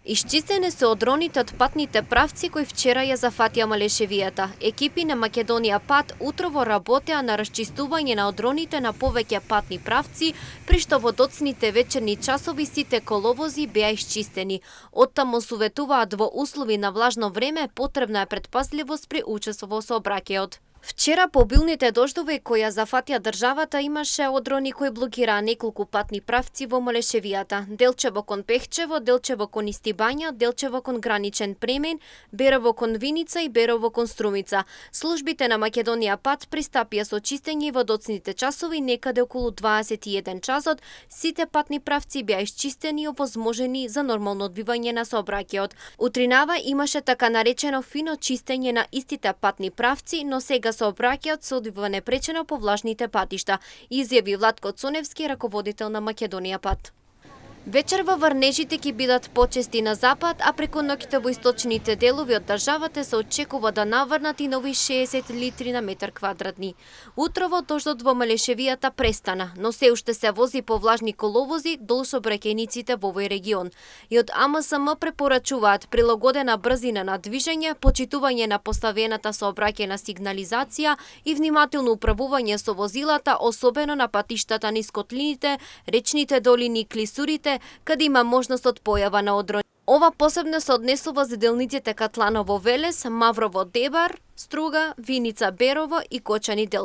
Исчистени се одроните од патните правци кои вчера ја зафатија Малешевијата. Екипи на Македонија пат утрово работеа на расчистување на одроните на повеќе патни правци, при што во доцните вечерни часови сите коловози беа исчистени. Оттаму советуваат во услови на влажно време потребна е претпазливост при учество во сообраќајот. Вчера по обилните дождови кои ја зафатија државата имаше одрони кои блокираа неколку патни правци во Малешевијата. Делчево кон Пехчево, Делчево кон Истибања, Делчево кон Граничен премен, Берово кон Виница и Берово кон Струмица. Службите на Македонија пат пристапија со чистење во доцните часови, некаде околу 21 часот. Сите патни правци беа исчистени и овозможени за нормално одвивање на сообраќајот. Утринава имаше така наречено фино чистење на истите патни правци, но сега сообраќајот се одвива непречено по влажните патишта, изјави Владко Цоневски, раководител на Македонија пат. Вечер во врнежите ќе бидат почести на запад, а преку ноќта во источните делови од државата се очекува да наврнат и нови 60 литри на метар квадратни. Утрово дождот во Малешевијата престана, но се уште се вози по влажни коловози долу сообраќајниците во овој регион. И од АМСМ препорачуваат прилагодена брзина на движење, почитување на поставената сообраќајна сигнализација и внимателно управување со возилата, особено на патиштата низ котлините, речните долини и клисурите, каде има можност од појава на одрони. Ова посебно се однесува за делниците Катланово Велес, Маврово Дебар, Струга, Виница Берово и Кочани Делчево.